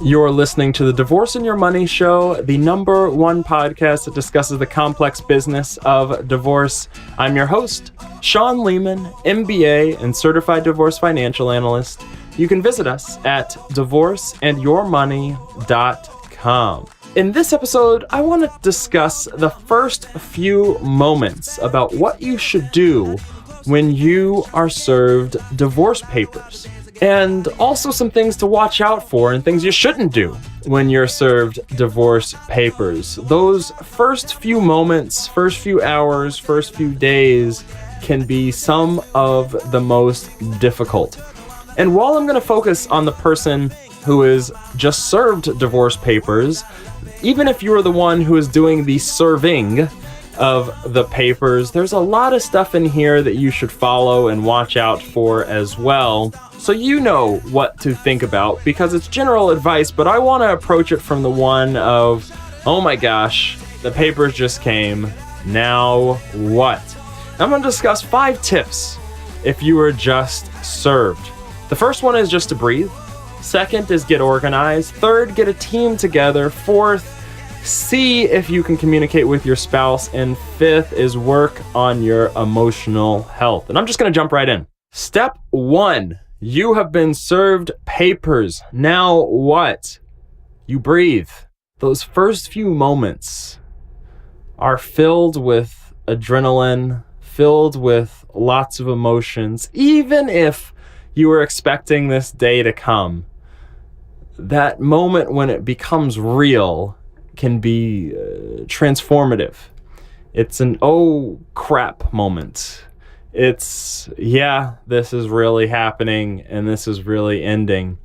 You're listening to the Divorce and Your Money Show, the #1 podcast that discusses the complex business of divorce. I'm your host, Sean Lehman, MBA and Certified Divorce Financial Analyst. You can visit us at divorceandyourmoney.com. In this episode, I want to discuss the first few moments about what you should do when you are served divorce papers. And also some things to watch out for and things you shouldn't do when you're served divorce papers. Those first few moments, first few hours, first few days can be some of the most difficult. And while I'm going to focus on the person who is just served divorce papers, even if you are the one who is doing the serving of the papers, there's a lot of stuff in here that you should follow and watch out for as well. So you know what to think about because it's general advice, but I want to approach it from the one of, oh my gosh, the papers just came, now what? I'm going to discuss 5 tips if you were just served. The first one is just to breathe. Second is get organized. Third, get a team together. Fourth, see if you can communicate with your spouse. And fifth is work on your emotional health. And I'm just going to jump right in. Step 1. You have been served papers. Now what? You breathe. Those first few moments are filled with adrenaline, filled with lots of emotions. Even if you were expecting this day to come, that moment when it becomes real can be transformative. It's an oh crap moment. It's, yeah, this is really happening and this is really ending.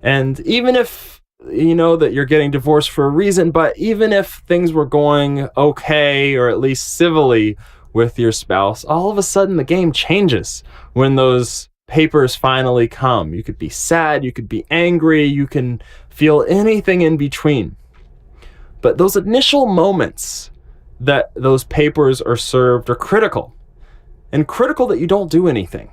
And even if you know that you're getting divorced for a reason, but even if things were going okay or at least civilly with your spouse, all of a sudden the game changes when those papers finally come. You could be sad, you could be angry, you can feel anything in between. But those initial moments that those papers are served are critical. And critical that you don't do anything.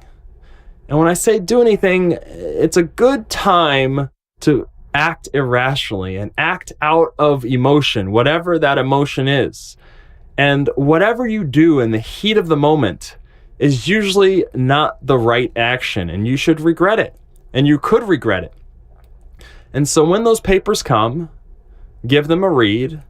And when I say do anything, it's a good time to act irrationally and act out of emotion, whatever that emotion is. And whatever you do in the heat of the moment is usually not the right action, and you should regret it. And you could regret it. And so when those papers come, give them a read.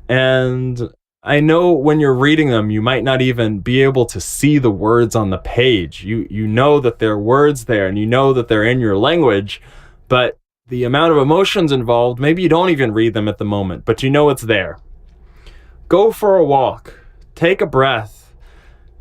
And I know when you're reading them, you might not even be able to see the words on the page. You know that there are words there and you know that they're in your language, but the amount of emotions involved, maybe you don't even read them at the moment, but you know it's there. Go for a walk. Take a breath.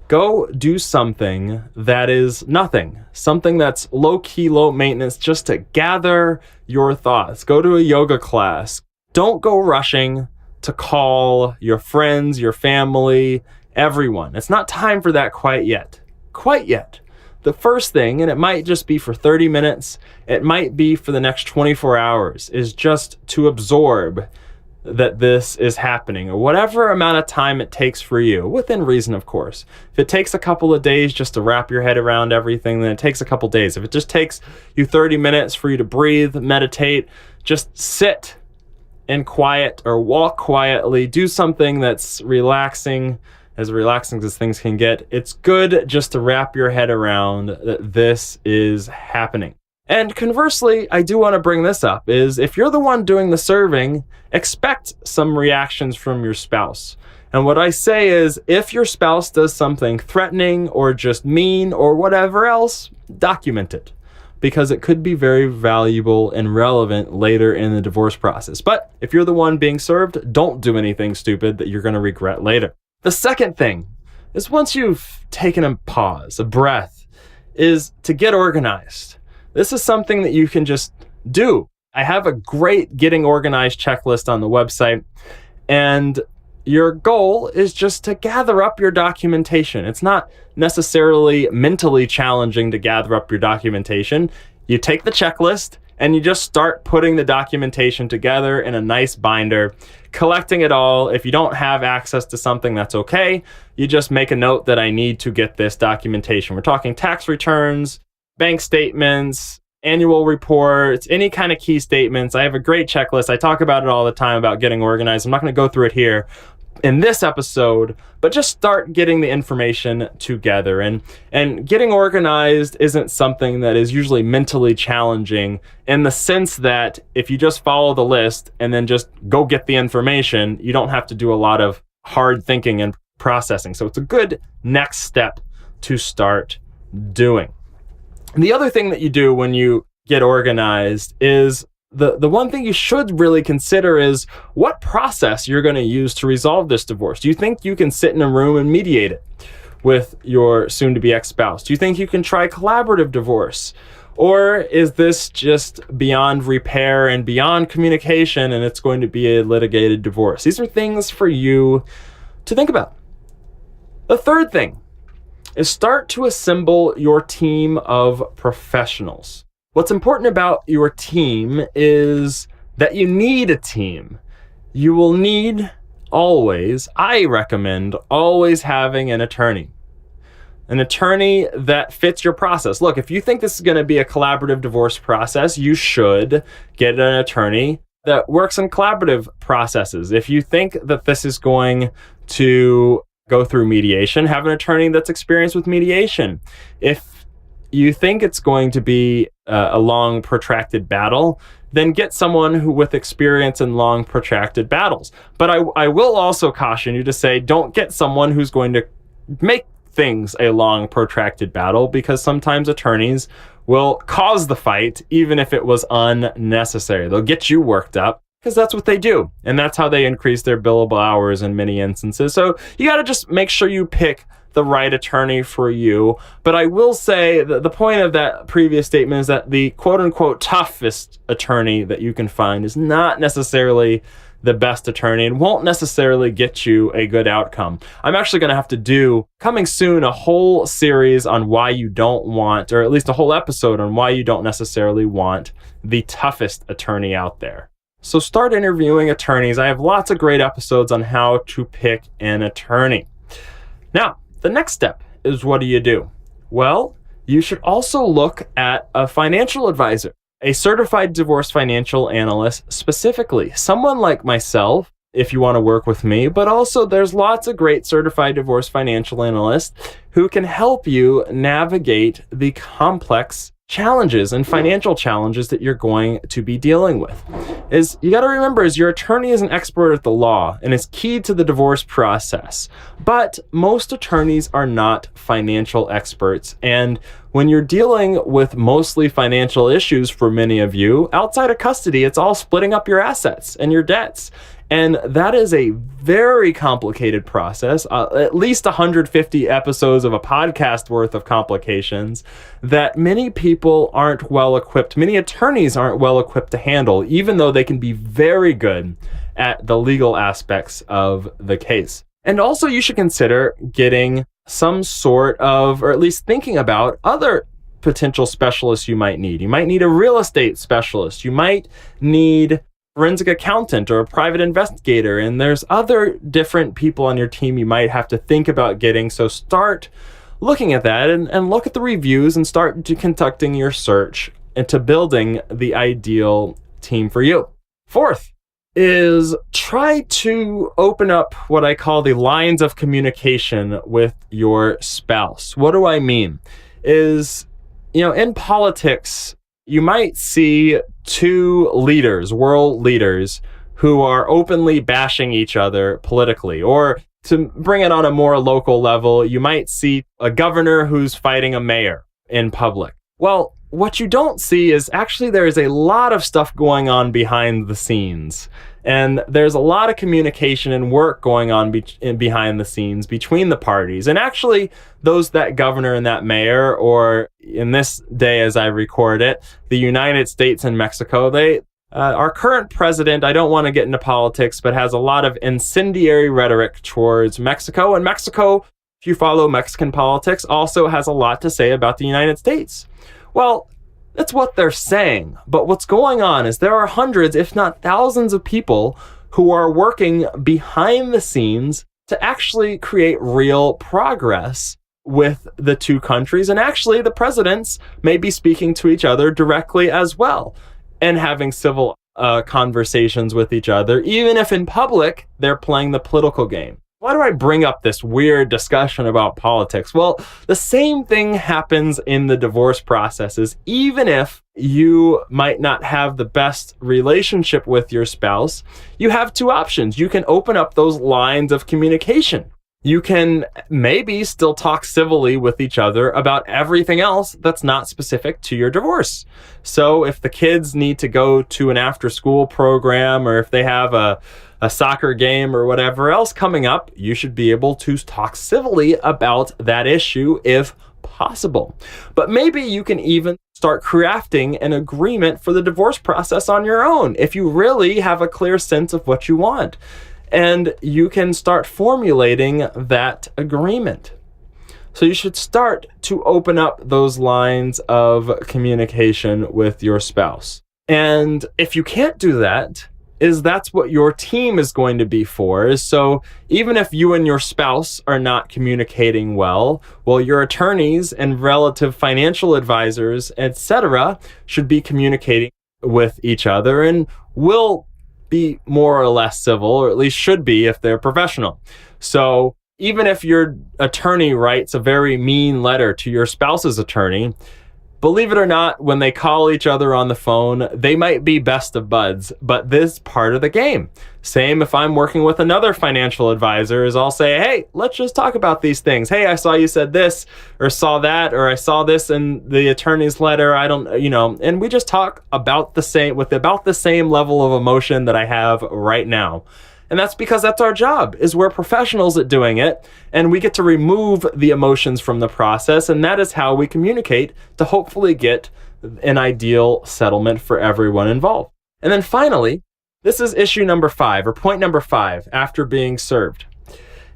Go do something that is nothing. Something that's low-key, low maintenance, just to gather your thoughts. Go to a yoga class. Don't go rushing to call your friends, your family, everyone. It's not time for that quite yet. Quite yet. The first thing, and it might just be for 30 minutes, it might be for the next 24 hours, is just to absorb that this is happening, or whatever amount of time it takes for you, within reason, of course. If it takes a couple of days just to wrap your head around everything, then it takes a couple days. If it just takes you 30 minutes for you to breathe, meditate, just sit and quiet or walk quietly, do something that's relaxing as things can get. It's good just to wrap your head around that this is happening. And conversely, I do want to bring this up, is if you're the one doing the serving, expect some reactions from your spouse. And what I say is, if your spouse does something threatening or just mean or whatever else, document it, because it could be very valuable and relevant later in the divorce process. But if you're the one being served, don't do anything stupid that you're going to regret later. The second thing is, once you've taken a pause, a breath, is to get organized. This is something that you can just do. I have a great getting organized checklist on the website, and your goal is just to gather up your documentation. It's not necessarily mentally challenging to gather up your documentation. You take the checklist and you just start putting the documentation together in a nice binder, collecting it all. If you don't have access to something, that's okay. You just make a note that I need to get this documentation. We're talking tax returns, bank statements, annual reports, any kind of key statements. I have a great checklist. I talk about it all the time about getting organized. I'm not going to go through it here in this episode, but just start getting the information together. And getting organized isn't something that is usually mentally challenging, in the sense that if you just follow the list and then just go get the information, you don't have to do a lot of hard thinking and processing. So it's a good next step to start doing. The other thing that you do when you get organized is the one thing you should really consider is what process you're going to use to resolve this divorce. Do you think you can sit in a room and mediate it with your soon-to-be ex-spouse? Do you think you can try collaborative divorce? Or is this just beyond repair and beyond communication, and it's going to be a litigated divorce? These are things for you to think about. The third thing is start to assemble your team of professionals. What's important about your team is that you need a team. You will need always, I recommend always having an attorney that fits your process. Look, if you think this is going to be a collaborative divorce process, you should get an attorney that works in collaborative processes. If you think that this is going to go through mediation, have an attorney that's experienced with mediation. If you think it's going to be a long, protracted battle, then get someone who with experience in long, protracted battles. But I will also caution you to say, don't get someone who's going to make things a long, protracted battle, because sometimes attorneys will cause the fight, even if it was unnecessary. They'll get you worked up, because that's what they do. And that's how they increase their billable hours in many instances. So you got to just make sure you pick the right attorney for you. But I will say that the point of that previous statement is that the quote unquote toughest attorney that you can find is not necessarily the best attorney and won't necessarily get you a good outcome. I'm actually going to have to do, coming soon, a whole series on why you don't want, or at least a whole episode on why you don't necessarily want the toughest attorney out there. So start interviewing attorneys. I have lots of great episodes on how to pick an attorney. Now, the next step is, what do you do? Well, you should also look at a financial advisor, a certified divorce financial analyst specifically, someone like myself, if you want to work with me, but also there's lots of great certified divorce financial analysts who can help you navigate the complex challenges and financial challenges that you're going to be dealing with. Is you got to remember, is your attorney is an expert at the law and is key to the divorce process. But most attorneys are not financial experts. And when you're dealing with mostly financial issues for many of you, outside of custody, it's all splitting up your assets and your debts. And that is a very complicated process, at least 150 episodes of a podcast worth of complications that many people aren't well equipped, many attorneys aren't well equipped to handle, even though they can be very good at the legal aspects of the case. And also you should consider getting some sort of, or at least thinking about, other potential specialists you might need. You might need a real estate specialist. You might need forensic accountant or a private investigator, and there's other different people on your team you might have to think about getting. So start looking at that and look at the reviews and start conducting your search into building the ideal team for you. Fourth is try to open up what I call the lines of communication with your spouse. What do I mean? Is, in politics, you might see two leaders, world leaders, who are openly bashing each other politically. Or to bring it on a more local level, you might see a governor who's fighting a mayor in public. Well, what you don't see is actually there is a lot of stuff going on behind the scenes. And there's a lot of communication and work going on behind the scenes between the parties. And actually, that governor and that mayor, or in this day as I record it, the United States and Mexico, our current president, I don't want to get into politics, but has a lot of incendiary rhetoric towards Mexico. And Mexico, if you follow Mexican politics, also has a lot to say about the United States. Well, that's what they're saying. But what's going on is there are hundreds, if not thousands of people who are working behind the scenes to actually create real progress with the two countries. And actually, the presidents may be speaking to each other directly as well and having civil conversations with each other, even if in public they're playing the political game. Why do I bring up this weird discussion about politics? Well, the same thing happens in the divorce processes. Even if you might not have the best relationship with your spouse, you have two options. You can open up those lines of communication. You can maybe still talk civilly with each other about everything else that's not specific to your divorce. So if the kids need to go to an after-school program, or if they have a soccer game or whatever else coming up, you should be able to talk civilly about that issue if possible. But maybe you can even start crafting an agreement for the divorce process on your own if you really have a clear sense of what you want. And you can start formulating that agreement. So you should start to open up those lines of communication with your spouse. And if you can't do that, that's what your team is going to be for. So even if you and your spouse are not communicating well, your attorneys and relative financial advisors, etc., should be communicating with each other and will be more or less civil, or at least should be if they're professional. So even if your attorney writes a very mean letter to your spouse's attorney, believe it or not, when they call each other on the phone, they might be best of buds, but this is part of the game. Same if I'm working with another financial advisor, is I'll say, hey, let's just talk about these things. Hey, I saw you said this, or saw that, or I saw this in the attorney's letter. And we just talk about the same, with about the same level of emotion that I have right now. And that's because that's our job, is we're professionals at doing it, and we get to remove the emotions from the process, and that is how we communicate to hopefully get an ideal settlement for everyone involved. And then finally, this is issue number 5, or point number 5 after being served,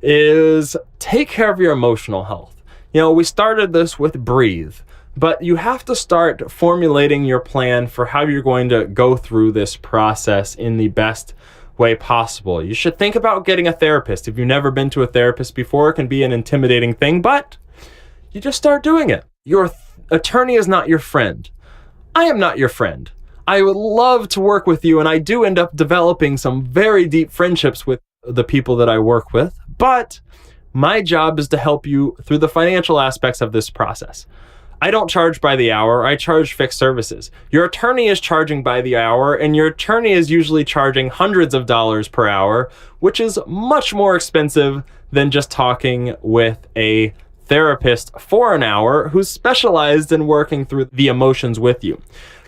is take care of your emotional health. We started this with breathe, but you have to start formulating your plan for how you're going to go through this process in the best way possible. You should think about getting a therapist. If you've never been to a therapist before, it can be an intimidating thing, but you just start doing it. Your attorney is not your friend. I am not your friend. I would love to work with you, and I do end up developing some very deep friendships with the people that I work with, but my job is to help you through the financial aspects of this process. I don't charge by the hour, I charge fixed services. Your attorney is charging by the hour, and your attorney is usually charging hundreds of dollars per hour, which is much more expensive than just talking with a therapist for an hour who's specialized in working through the emotions with you.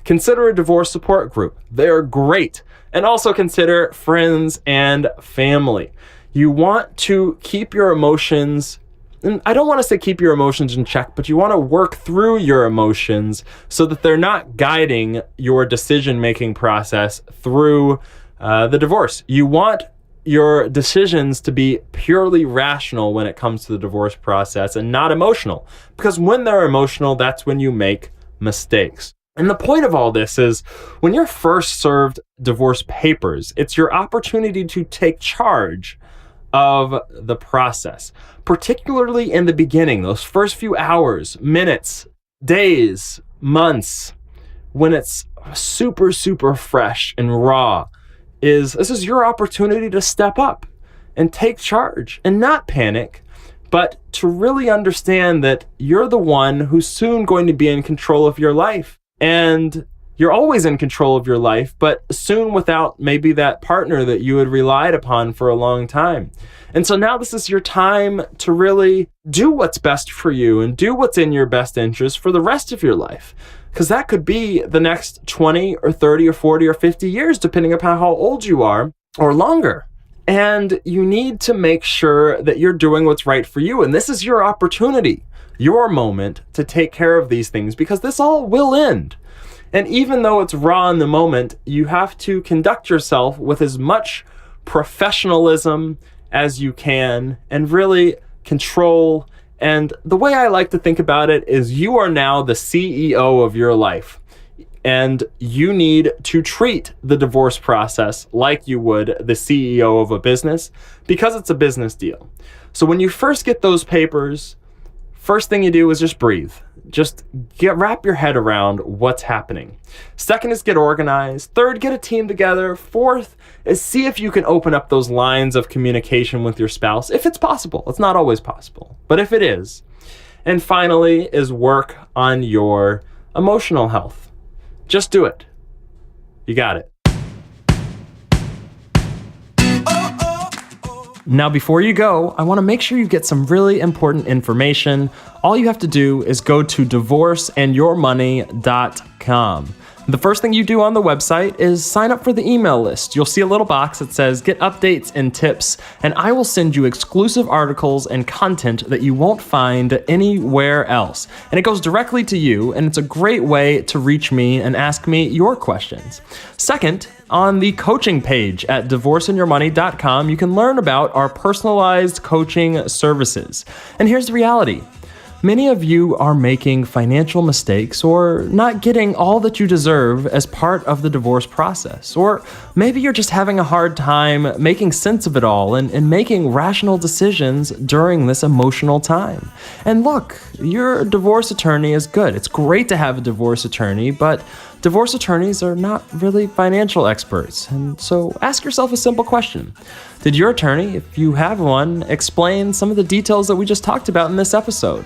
Consider a divorce support group. They're great. And also consider friends and family. You want to keep your emotions, and I don't want to say keep your emotions in check, but you want to work through your emotions so that they're not guiding your decision-making process through the divorce. You want your decisions to be purely rational when it comes to the divorce process and not emotional, because when they're emotional, that's when you make mistakes. And the point of all this is, when you're first served divorce papers, it's your opportunity to take charge of the process, particularly in the beginning, those first few hours, minutes, days, months, when it's super, super fresh and raw. This is your opportunity to step up and take charge and not panic, but to really understand that you're the one who's soon going to be in control of your life. And you're always in control of your life, but soon without maybe that partner that you had relied upon for a long time. And so now this is your time to really do what's best for you and do what's in your best interest for the rest of your life. Because that could be the next 20 or 30 or 40 or 50 years, depending upon how old you are, or longer. And you need to make sure that you're doing what's right for you. And this is your opportunity, your moment to take care of these things, because this all will end. And even though it's raw in the moment, you have to conduct yourself with as much professionalism as you can and really control. And the way I like to think about it is, you are now the CEO of your life, and you need to treat the divorce process like you would the CEO of a business, because it's a business deal. So when you first get those papers, First thing you do is just breathe. Just wrap your head around what's happening. Second is get organized. Third, get a team together. Fourth is see if you can open up those lines of communication with your spouse, if it's possible. It's not always possible, but if it is. And finally is work on your emotional health. Just do it. You got it. Now, before you go, I want to make sure you get some really important information. All you have to do is go to divorceandyourmoney.com. The first thing you do on the website is sign up for the email list. You'll see a little box that says get updates and tips, and I will send you exclusive articles and content that you won't find anywhere else. And it goes directly to you, and it's a great way to reach me and ask me your questions. Second, on the coaching page at divorceandyourmoney.com, you can learn about our personalized coaching services. And here's the reality. Many of you are making financial mistakes or not getting all that you deserve as part of the divorce process. Or maybe you're just having a hard time making sense of it all and making rational decisions during this emotional time. And look, your divorce attorney is good. It's great to have a divorce attorney, but divorce attorneys are not really financial experts. And so ask yourself a simple question. Did your attorney, if you have one, explain some of the details that we just talked about in this episode?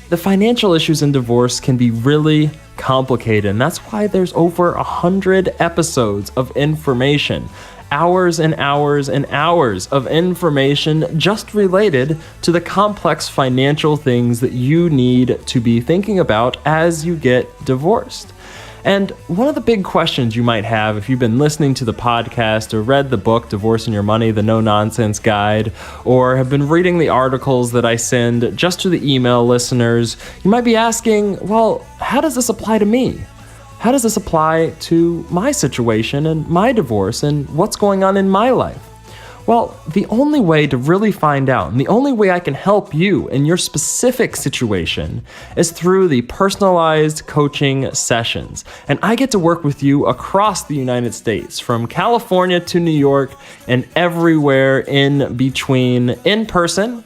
The financial issues in divorce can be really complicated, and that's why there's over 100 episodes of information, hours and hours and hours of information just related to the complex financial things that you need to be thinking about as you get divorced. And one of the big questions you might have if you've been listening to the podcast or read the book, Divorce and Your Money, the No-Nonsense Guide, or have been reading the articles that I send just to the email listeners, you might be asking, well, how does this apply to me? How does this apply to my situation and my divorce and what's going on in my life? Well, the only way to really find out, and the only way I can help you in your specific situation, is through the personalized coaching sessions. And I get to work with you across the United States, from California to New York and everywhere in between, in person,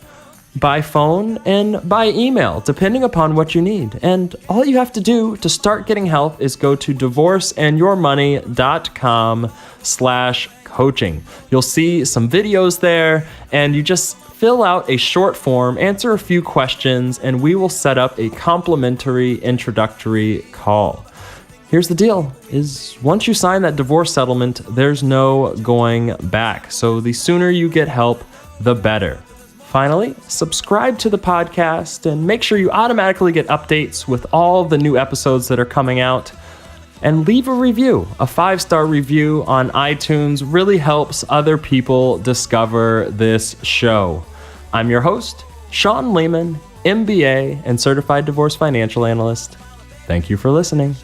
by phone, and by email, depending upon what you need. And all you have to do to start getting help is go to divorceandyourmoney.com/coaching. You'll see some videos there, and you just fill out a short form, answer a few questions, and we will set up a complimentary introductory call. Here's the deal, is once you sign that divorce settlement, there's no going back. So the sooner you get help, the better. Finally, subscribe to the podcast and make sure you automatically get updates with all the new episodes that are coming out. And leave a review. A 5-star review on iTunes really helps other people discover this show. I'm your host, Sean Lehman, MBA and Certified Divorce Financial Analyst. Thank you for listening.